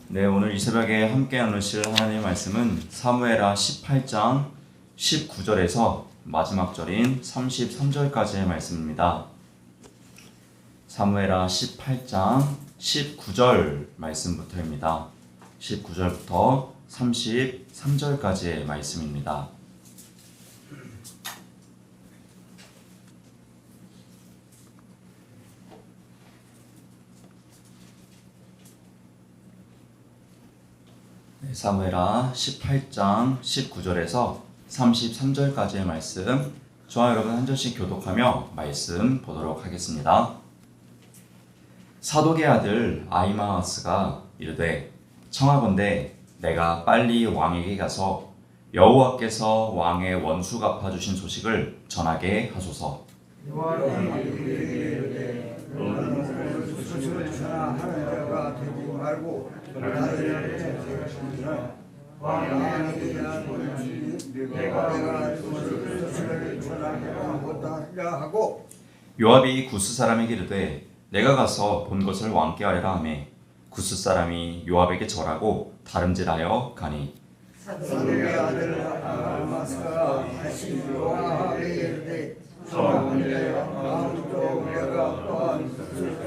네, 오늘 이 새벽에 함께 나누실 하나님의 말씀은 사무엘하 18장 19절에서 마지막 절인 33절까지의 말씀입니다. 사무엘하 18장 19절 말씀부터입니다. 19절부터 33절까지의 말씀입니다. 사무엘하 18장 19절에서 33절까지의 말씀, 저와 여러분 한 절씩 교독하며 말씀 보도록 하겠습니다. 사독의 아들 아히마아스가 이르되 청하건대 내가 빨리 왕에게 가서 여호와께서 왕의 원수 갚아주신 소식을 전하게 하소서. 소식을 전하는 자가 되지 말고 왕에게 내가 소식을 전하게 못하려 하고 요압이 구스 사람에게 이르되 내가 가서 본 것을 왕께 하리라 하매 구스 사람이 요압에게 절하고 다름질하여 가니 사독의 아들 아히마아스가 다시 요압에게 이르되 청하건대 아무도 우리가 또한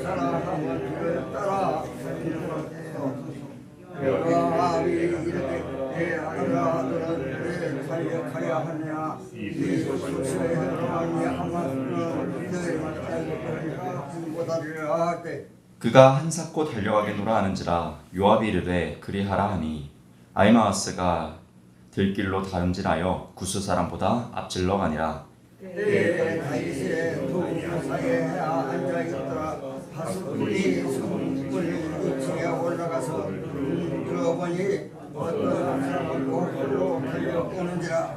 사랑하는 길을 따라 살리는 것에서 요압이 이르되 내 아들아들은 왜 살려가야 하냐 이 소식을 행하니 하마스는 너희 딸들이라 군고다리라 하되 그가 한사코 달려가겠노라 하는지라 요압이 이르되 그리하라 하니 아히마아스가 들길로 다름질하여 구스 사람보다 앞질러 가니라. 때에 다윗의 도사에 앉아있더라. 바수꾼이 성문 2층에 올라가서 들어보니 어떤 사람이 홀로 달려오는지라.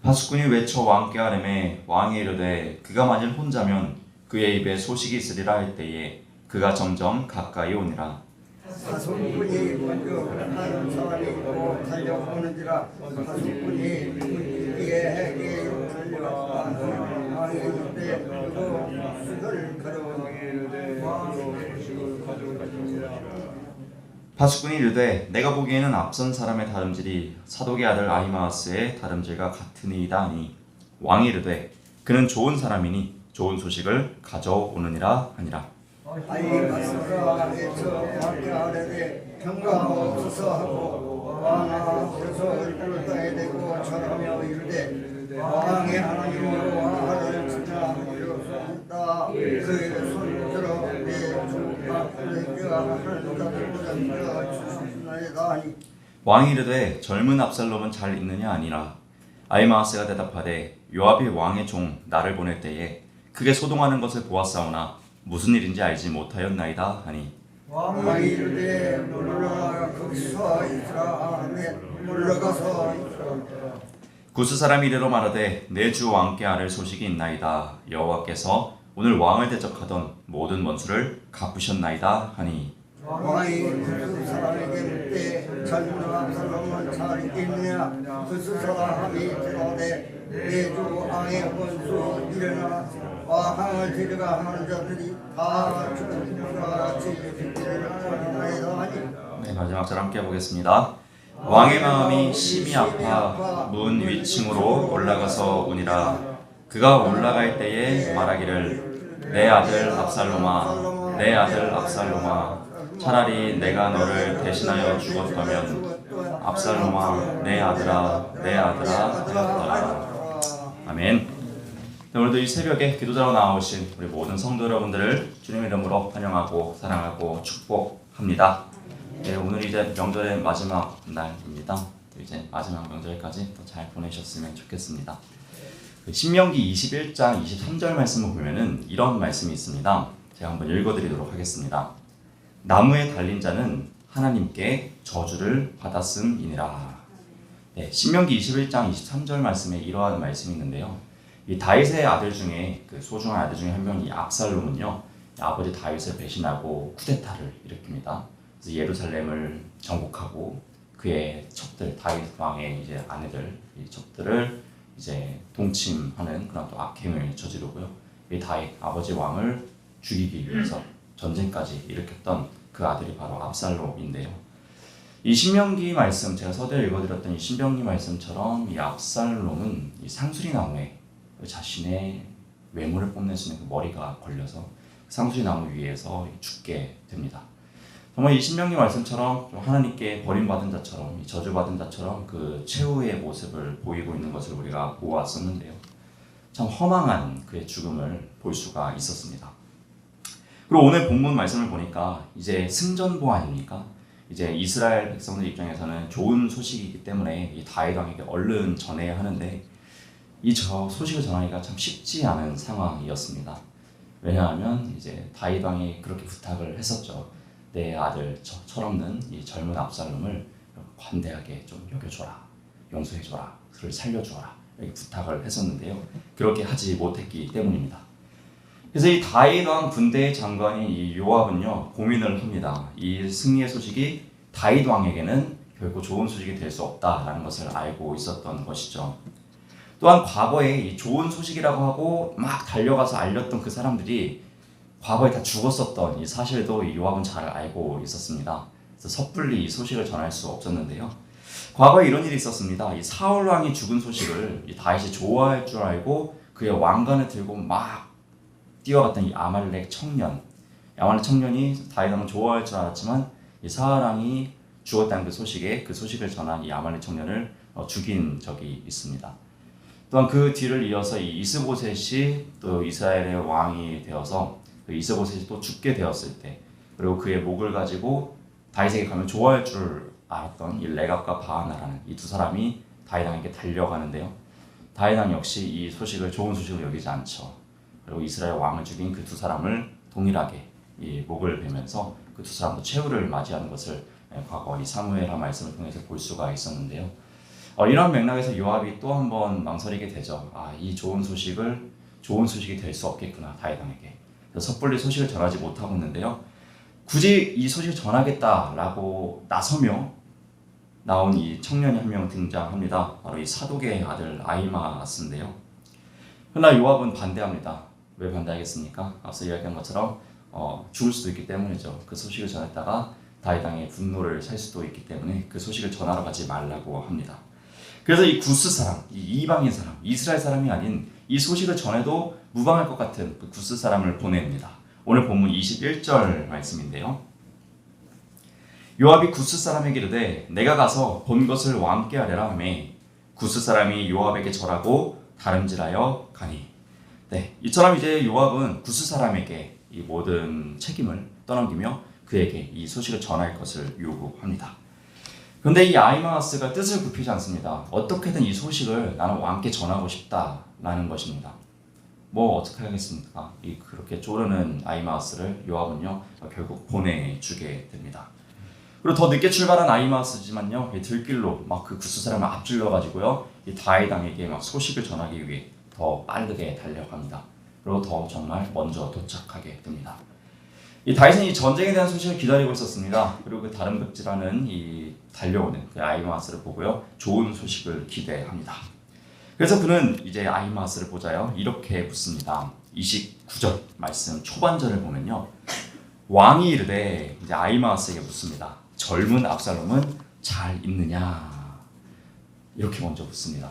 바수꾼이 외쳐 왕께 하려매 왕이 이르되 그가 만일 혼자면 그의 입에 소식이 있으리라 할 때에 그가 점점 가까이 오니라. 바수꾼이 먼저 한 사람이 있고 달려오는지라. 바수꾼이 이에 달려왔다. 왕이 이르되 그도 수를 가져오니라. 바수꾼이 이르되 내가 보기에는 앞선 사람의 다름질이 사독의 아들 아히마아스의 다름질과 같으니이다 하니 왕이 이르되 그는 좋은 사람이니 좋은 소식을 가져오느니라 하니라. 아히마아스가 외쳐 왕께 아뢰되 평강 없어서 하고 왕아 그래서 얼굴을 땅에 대고 절하며 이르되 왕의 하나님 여호와를 진짜하였다. 그의 손들어 내주 앞에가 하는 자들보다 네가 주시나이다 하니 왕이 이르되 젊은 압살롬은 잘 있느냐 아니라. 아히마아스가 대답하되 요압이 왕의 종 나를 보낼 때에 그게 소동하는 것을 보았사오나 무슨 일인지 알지 못하였나이다 하니 왕이 이르되 물러가 거기서 있으라 하매 물러가서 있으라. 구스 사람이 이르러 말하되 내 주 왕께 아를 소식이 있나이다. 여호와께서 오늘 왕을 대적하던 모든 원수를 갚으셨나이다 하니 왕이 그 사람에게 묻되 젊은 압살롬은 잘 있느냐. 그 사람이 대답하되 내 주 왕의 원수 일어나 왕을 데려가 하는 자들이 다 죽음과 같이 되기를 원하나이다 하니. 네, 마지막 절 함께 보겠습니다. 왕의 마음이 심히 아파 문 위층으로 올라가서 오니라. 그가 올라갈 때에 말하기를 내 아들 압살롬아 내 아들 압살롬아 차라리 내가 너를 대신하여 죽었다면 압살롬아 내 아들아 내 아들아 하였더라. 아멘. 네, 오늘도 이 새벽에 기도자로 나오신 우리 모든 성도 여러분들을 주님의 이름으로 환영하고 사랑하고 축복합니다. 네, 오늘 이제 명절의 마지막 날입니다. 이제 마지막 명절까지 또 잘 보내셨으면 좋겠습니다. 신명기 21장 23절 말씀을 보면은 이런 말씀이 있습니다. 제가 한번 읽어드리도록 하겠습니다. 나무에 달린 자는 하나님께 저주를 받았음이니라. 네, 신명기 21장 23절 말씀에 이러한 말씀이 있는데요. 이 다윗의 아들 중에 그 소중한 아들 중에 한 명이 압살롬은요, 아버지 다윗을 배신하고 쿠데타를 일으킵니다. 그래서 예루살렘을 정복하고 그의 첩들 다윗 왕의 이제 아내들 이 첩들을 이제 동침하는 그런 또 악행을 저지르고요. 이 다윗 아버지 왕을 죽이기 위해서 전쟁까지 일으켰던 그 아들이 바로 압살롬인데요. 이 신명기 말씀, 제가 서두에 읽어드렸던 이 신명기 말씀처럼 이 압살롬은 이 상수리 나무에 자신의 외모를 뽐낼 수 있는 그 머리가 걸려서 상수리 나무 위에서 죽게 됩니다. 정말 이 신명기 말씀처럼 하나님께 버림받은 자처럼, 저주받은 자처럼 그 최후의 모습을 보이고 있는 것을 우리가 보았었는데요. 참 허망한 그의 죽음을 볼 수가 있었습니다. 그리고 오늘 본문 말씀을 보니까 이제 승전보 아닙니까? 이제 이스라엘 백성들 입장에서는 좋은 소식이기 때문에 이 다윗 왕에게 얼른 전해야 하는데 이 소식을 전하기가 참 쉽지 않은 상황이었습니다. 왜냐하면 이제 다윗 왕이 그렇게 부탁을 했었죠. 내 아들 철없는 이 젊은 압살롬을 관대하게 좀 여겨줘라, 용서해줘라, 그를 살려주어라 이렇게 부탁을 했었는데요. 그렇게 하지 못했기 때문입니다. 그래서 이 다윗 왕 군대의 장관인 이 요압은요 고민을 합니다. 이 승리의 소식이 다윗 왕에게는 결코 좋은 소식이 될 수 없다라는 것을 알고 있었던 것이죠. 또한 과거에 이 좋은 소식이라고 하고 막 달려가서 알렸던 그 사람들이 과거에 다 죽었었던 이 사실도 이 요압은 잘 알고 있었습니다. 그래서 섣불리 이 소식을 전할 수 없었는데요. 과거에 이런 일이 있었습니다. 이 사울 왕이 죽은 소식을 이 다윗이 좋아할 줄 알고 그의 왕관을 들고 막 뛰어갔던 이 아말렉 청년이 다윗 왕을 좋아할 줄 알았지만 이 사울 왕이 죽었다는 그 소식을 전한 이 아말렉 청년을 죽인 적이 있습니다. 또한 그 뒤를 이어서 이 이스보셋이 또 이스라엘의 왕이 되어서 그 이스보셋이 또 죽게 되었을 때, 그리고 그의 목을 가지고 다윗에게 가면 좋아할 줄 알았던 이 레갑과 바하나라는 이 두 사람이 다윗 왕에게 달려가는데요. 다윗 왕 역시 이 소식을 좋은 소식으로 여기지 않죠. 그리고 이스라엘 왕을 죽인 그 두 사람을 동일하게 이 목을 베면서 그 두 사람도 최후를 맞이하는 것을 과거 이 사무엘하 말씀을 통해서 볼 수가 있었는데요. 이런 맥락에서 요압이 또 한 번 망설이게 되죠. 이 좋은 소식이 될 수 없겠구나 다윗 왕에게. 그래서 섣불리 소식을 전하지 못하고 있는데요. 굳이 이 소식을 전하겠다라고 나서며 나온 이 청년이 한 명 등장합니다. 바로 이 사독의 아들 아히마아스인데요. 그러나 요압은 반대합니다. 왜 반대하겠습니까? 앞서 이야기한 것처럼 죽을 수도 있기 때문이죠. 그 소식을 전했다가 다윗 왕의 분노를 살 수도 있기 때문에 그 소식을 전하러 가지 말라고 합니다. 그래서 이 구스 사람, 이 이방인 사람, 이스라엘 사람이 아닌 이 소식을 전해도 무방할 것 같은 그 구스 사람을 보냅니다. 오늘 본문 21절 말씀인데요. 요압이 구스 사람에게 이르되 내가 가서 본 것을 왕께 하려라 하며 구스 사람이 요압에게 절하고 다름질하여 가니. 네, 이처럼 이제 요압은 구스 사람에게 이 모든 책임을 떠넘기며 그에게 이 소식을 전할 것을 요구합니다. 그런데 이 아히마아스가 뜻을 굽히지 않습니다. 어떻게든 이 소식을 나는 왕께 전하고 싶다라는 것입니다. 뭐 어떻게 하겠습니까? 이 그렇게 쪼르는 아히마아스를 요압은요 결국 보내주게 됩니다. 그리고 더 늦게 출발한 아히마아스지만요 들길로 막 그 구스 사람을 앞질러 가지고요 이 다윗 왕에게 막 소식을 전하기 위해 더 빠르게 달려갑니다. 그리고 더 정말 먼저 도착하게 됩니다. 이 다윗은 이 전쟁에 대한 소식을 기다리고 있었습니다. 그리고 그 다름질하는 이 달려오는 그 아히마아스를 보고요 좋은 소식을 기대합니다. 그래서 그는 이제 아히마아스를 보자요 이렇게 묻습니다. 29절 말씀 초반절을 보면요 왕이 이르되 이제 아히마아스에게 묻습니다. 젊은 압살롬은 잘 있느냐? 이렇게 먼저 묻습니다.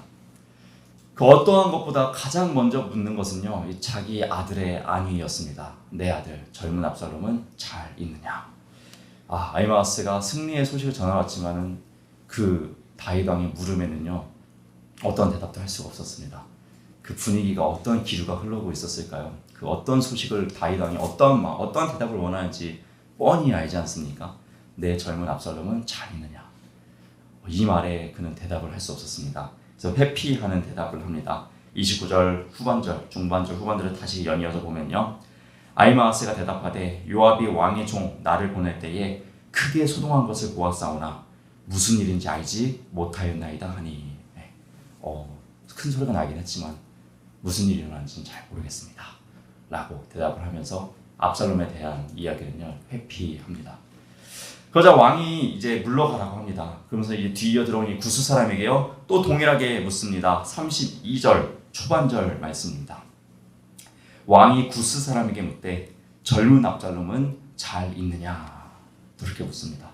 그 어떠한 것보다 가장 먼저 묻는 것은요 자기 아들의 안위였습니다. 내 아들 젊은 압살롬은 잘 있느냐? 아히마아스가 승리의 소식을 전해왔지만은 그 다윗 왕의 물음에는요 어떤 대답도 할 수가 없었습니다. 그 분위기가 어떤 기류가 흘러오고 있었을까요? 그 어떤 소식을 다윗 왕이 어떤 대답을 원하는지 뻔히 알지 않습니까? 내 젊은 압살롬은 잘 있느냐? 이 말에 그는 대답을 할 수 없었습니다. 그래서 회피하는 대답을 합니다. 29절 후반절, 중반절, 후반절을 다시 연이어서 보면요. 아히마아스가 대답하되 요압이 왕의 종 나를 보낼 때에 크게 소동한 것을 보았사오나 무슨 일인지 알지 못하였나이다 하니. 큰 소리가 나긴 했지만 무슨 일이 일어나는지는 잘 모르겠습니다. 라고 대답을 하면서 압살롬에 대한 이야기는요 회피합니다. 그러자 왕이 이제 물러가라고 합니다. 그러면서 이제 뒤이어 들어온 이 구스 사람에게요 또 동일하게 묻습니다. 32절 초반절 말씀입니다. 왕이 구스 사람에게 묻되 젊은 압살롬은 잘 있느냐? 그렇게 묻습니다.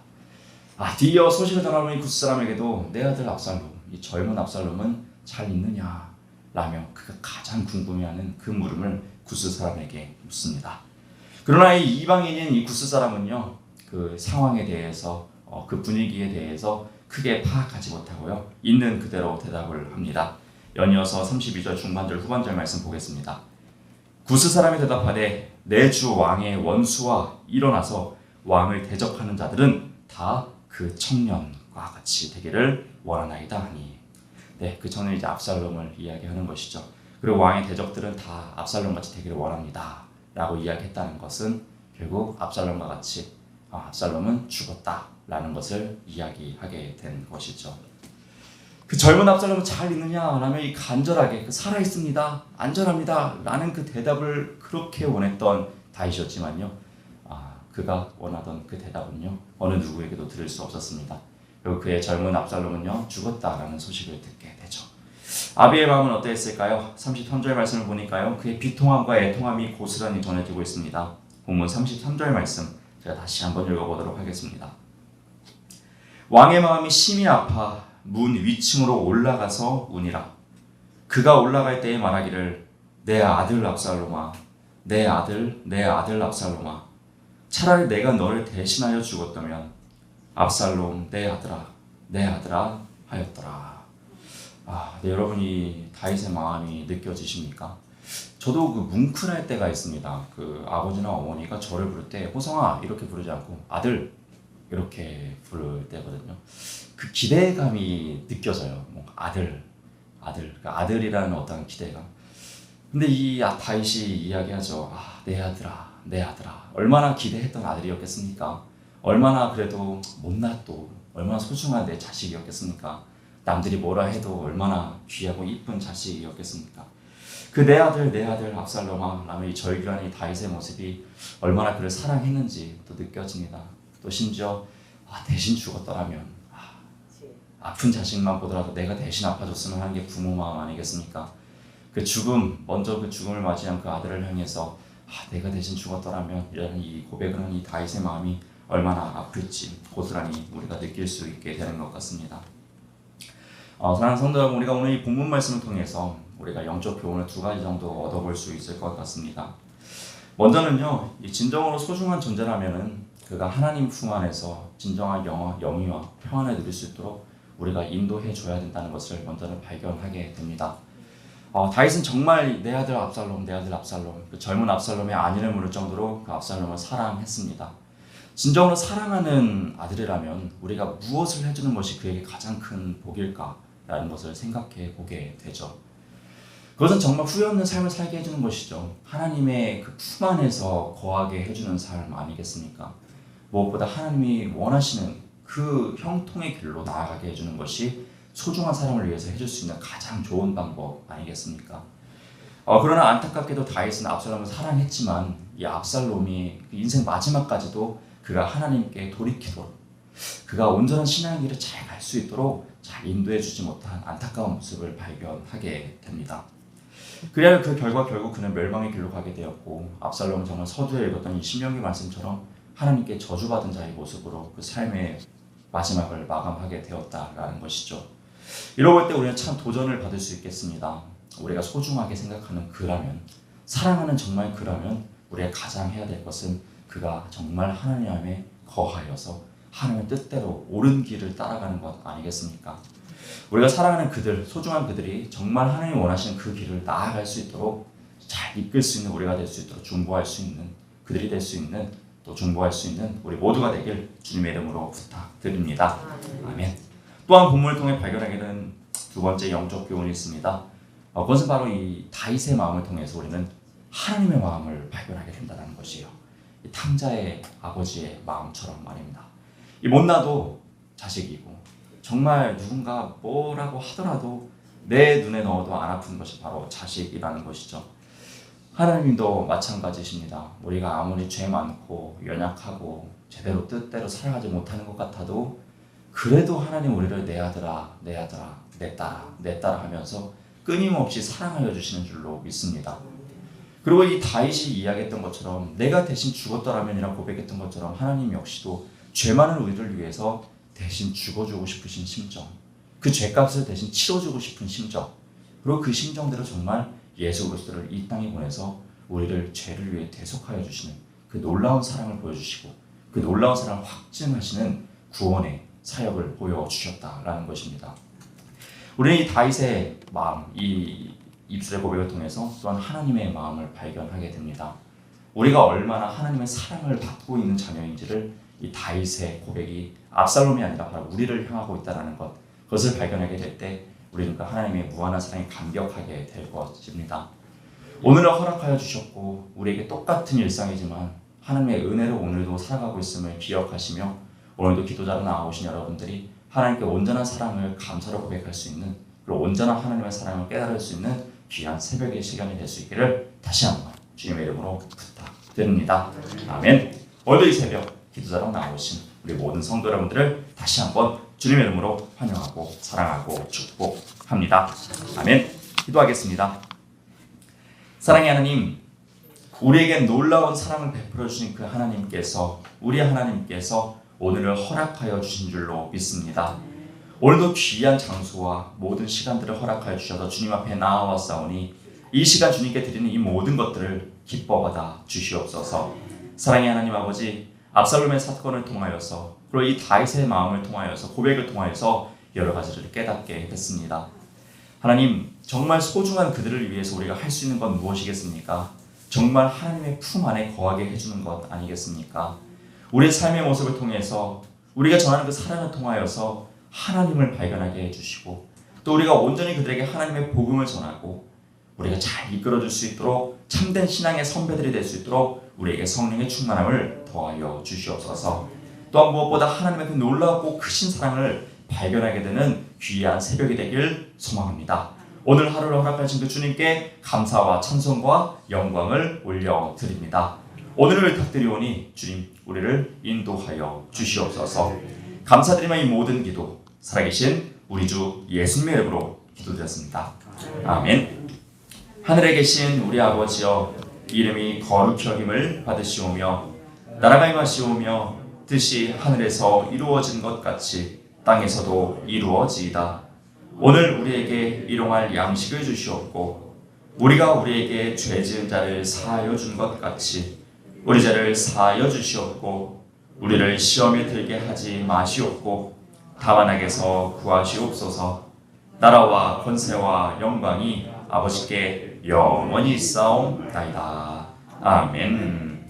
드디어 소식을 전하는 이 구스 사람에게도 내 아들 압살롬, 이 젊은 압살롬은 잘 있느냐 라며 그가 가장 궁금해하는 그 물음을 구스 사람에게 묻습니다. 그러나 이 이방인인 이 구스 사람은요, 그 상황에 대해서 그 분위기에 대해서 크게 파악하지 못하고요, 있는 그대로 대답을 합니다. 연이어서 32절 중반절 후반절 말씀 보겠습니다. 구스 사람이 대답하되 내 주 왕의 원수와 일어나서 왕을 대적하는 자들은 다 그 청년과 같이 되기를 원하나이다 하니. 네, 그 청년이 이제 압살롬을 이야기하는 것이죠. 그리고 왕의 대적들은 다 압살롬 같이 되기를 원합니다 라고 이야기했다는 것은 결국 압살롬과 같이 압살롬은 죽었다라는 것을 이야기하게 된 것이죠. 그 젊은 압살롬은 잘 있느냐라며 이 간절하게 살아 있습니다, 안전합니다라는 그 대답을 그렇게 원했던 다윗이었지만요, 그가 원하던 그 대답은요 어느 누구에게도 들을 수 없었습니다. 그리고 그의 젊은 압살롬은요 죽었다라는 소식을 듣게 되죠. 아비의 마음은 어떠했을까요? 33절 말씀을 보니까요, 그의 비통함과 애통함이 고스란히 전해지고 있습니다. 본문 33절 말씀 제가 다시 한번 읽어보도록 하겠습니다. 왕의 마음이 심히 아파 문 위층으로 올라가서 우니라. 그가 올라갈 때에 말하기를 내 아들 압살롬아, 내 아들 압살롬아, 차라리 내가 너를 대신하여 죽었다면 압살롬 내 아들아 하였더라. 네, 여러분이 다윗의 마음이 느껴지십니까? 저도 그 뭉클할 때가 있습니다. 그 아버지나 어머니가 저를 부를 때 호성아 이렇게 부르지 않고 아들 이렇게 부를 때거든요. 그 기대감이 느껴져요. 뭔가 그러니까 아들이라는 어떤 기대감. 근데 이 다윗이 이야기하죠. 내 아들아. 얼마나 기대했던 아들이었겠습니까? 얼마나 그래도 못났도 얼마나 소중한 내 자식이었겠습니까? 남들이 뭐라 해도 얼마나 귀하고 이쁜 자식이었겠습니까? 그 내 아들 압살롬아 라며 이 절규하는 이 다윗의 모습이 얼마나 그를 사랑했는지 또 느껴집니다. 또 심지어 대신 죽었더라면 아픈 자식만 보더라도 내가 대신 아파줬으면 하는 게 부모 마음 아니겠습니까? 그 먼저 그 죽음을 맞이한 그 아들을 향해서 내가 대신 죽었더라면 이라는 이 고백을 하는 이 다윗의 마음이 얼마나 아플지 고스란히 우리가 느낄 수 있게 되는 것 같습니다. 사랑하는 성도 여러분, 우리가 오늘 이 본문 말씀을 통해서 우리가 영적 교훈을 2가지 정도 얻어볼 수 있을 것 같습니다. 먼저는요, 이 진정으로 소중한 존재라면은 그가 하나님 품 안에서 진정한 영위와 평안을 누릴 수 있도록 우리가 인도해 줘야 된다는 것을 먼저는 발견하게 됩니다. 다윗은 정말 내 아들 압살롬, 그 젊은 압살롬의 안위를 물을 정도로 그 압살롬을 사랑했습니다. 진정으로 사랑하는 아들이라면 우리가 무엇을 해주는 것이 그에게 가장 큰 복일까라는 것을 생각해 보게 되죠. 그것은 정말 후회 없는 삶을 살게 해주는 것이죠. 하나님의 그 품 안에서 거하게 해주는 삶 아니겠습니까? 무엇보다 하나님이 원하시는 그 형통의 길로 나아가게 해주는 것이 소중한 사람을 위해서 해줄 수 있는 가장 좋은 방법 아니겠습니까? 그러나 안타깝게도 다윗은 압살롬을 사랑했지만 이 압살롬이 인생 마지막까지도 그가 하나님께 돌이키도록 그가 온전한 신앙의 길을 잘 갈 수 있도록 잘 인도해 주지 못한 안타까운 모습을 발견하게 됩니다. 그래야 그 결과 결국 그는 멸망의 길로 가게 되었고, 압살롬은 정말 서두에 읽었던 이 신명기 말씀처럼 하나님께 저주받은 자의 모습으로 그 삶의 마지막을 마감하게 되었다라는 것이죠. 이러고 때 우리는 참 도전을 받을 수 있겠습니다. 우리가 소중하게 생각하는 그라면, 사랑하는 정말 그라면 우리가 가장 해야 될 것은 그가 정말 하나님 안에 거하여서 하나님의 뜻대로 옳은 길을 따라가는 것 아니겠습니까? 우리가 사랑하는 그들, 소중한 그들이 정말 하나님이 원하시는 그 길을 나아갈 수 있도록 잘 이끌 수 있는 우리가 될 수 있도록 중보할 수 있는 그들이 될 수 있는, 또 중보할 수 있는 우리 모두가 되길 주님의 이름으로 부탁드립니다. 아멘. 또한 본문을 통해 발견하게 된 2번째 영적 교훈이 있습니다. 그것은 바로 이 다윗의 마음을 통해서 우리는 하나님의 마음을 발견하게 된다는 것이에요. 이 탕자의 아버지의 마음처럼 말입니다. 이 못나도 자식이고 정말 누군가 뭐라고 하더라도 내 눈에 넣어도 안 아픈 것이 바로 자식이라는 것이죠. 하나님도 마찬가지십니다. 우리가 아무리 죄 많고 연약하고 제대로 뜻대로 살아가지 못하는 것 같아도 그래도 하나님 우리를 내 아들아, 내 딸아 하면서 끊임없이 사랑하여 주시는 줄로 믿습니다. 그리고 이 다윗이 이야기했던 것처럼 내가 대신 죽었더라면이라고 고백했던 것처럼 하나님 역시도 죄 많은 우리를 위해서 대신 죽어주고 싶으신 심정, 그 죄값을 대신 치러주고 싶은 심정, 그리고 그 심정대로 정말 예수 그리스도를 이 땅에 보내서 우리를 죄를 위해 대속하여 주시는 그 놀라운 사랑을 보여주시고 그 놀라운 사랑을 확증하시는 구원의 사역을 보여주셨다라는 것입니다. 우리는 이 다윗의 마음, 이 입술의 고백을 통해서 또한 하나님의 마음을 발견하게 됩니다. 우리가 얼마나 하나님의 사랑을 받고 있는 자녀인지를 이 다윗의 고백이 압살롬이 아니라 바로 우리를 향하고 있다는 것, 그것을 발견하게 될 때 우리는 그 하나님의 무한한 사랑이 감격하게 될 것입니다. 오늘을 허락하여 주셨고 우리에게 똑같은 일상이지만 하나님의 은혜로 오늘도 살아가고 있음을 기억하시며 오늘도 기도자로 나오신 여러분들이 하나님께 온전한 사랑을 감사로 고백할 수 있는, 그리고 온전한 하나님의 사랑을 깨달을 수 있는 귀한 새벽의 시간이 될 수 있기를 다시 한번 주님의 이름으로 부탁드립니다. 아멘. 오늘도 이 새벽 기도자로 나오신 우리 모든 성도 여러분들을 다시 한번 주님의 이름으로 환영하고 사랑하고 축복합니다. 아멘. 기도하겠습니다. 사랑의 하나님, 우리에게 놀라운 사랑을 베풀어 주신 그 하나님께서, 우리 하나님께서 오늘을 허락하여 주신 줄로 믿습니다. 오늘도 귀한 장소와 모든 시간들을 허락하여 주셔서 주님 앞에 나아왔사오니 이 시간 주님께 드리는 이 모든 것들을 기뻐받아 주시옵소서. 사랑의 하나님 아버지, 압살롬의 사건을 통하여서 그리고 이 다윗의 마음을 통하여서 고백을 통하여서 여러 가지를 깨닫게 됐습니다. 하나님, 정말 소중한 그들을 위해서 우리가 할 수 있는 건 무엇이겠습니까? 정말 하나님의 품 안에 거하게 해주는 것 아니겠습니까? 우리의 삶의 모습을 통해서 우리가 전하는 그 사랑을 통하여서 하나님을 발견하게 해주시고 또 우리가 온전히 그들에게 하나님의 복음을 전하고 우리가 잘 이끌어줄 수 있도록 참된 신앙의 선배들이 될 수 있도록 우리에게 성령의 충만함을 더하여 주시옵소서. 또한 무엇보다 하나님의 그 놀랍고 크신 사랑을 발견하게 되는 귀한 새벽이 되길 소망합니다. 오늘 하루를 허락하신 그 주님께 감사와 찬송과 영광을 올려드립니다. 오늘을 부탁드리오니 주님 우리를 인도하여 주시옵소서. 감사드리며 이 모든 기도 살아계신 우리 주 예수님의 이름으로 기도드렸습니다. 아멘. 하늘에 계신 우리 아버지여, 이름이 거룩히 여김을 받으시오며 나라가 임하시오며 뜻이 하늘에서 이루어진 것 같이 땅에서도 이루어지이다. 오늘 우리에게 일용할 양식을 주시옵고 우리가 우리에게 죄 지은 자를 사하여 준 것 같이 우리 죄를 사하여 주시옵고 우리를 시험에 들게 하지 마시옵고 다만 악에서 구하시옵소서. 나라와 권세와 영광이 아버지께 영원히 있사옵나이다. 아멘.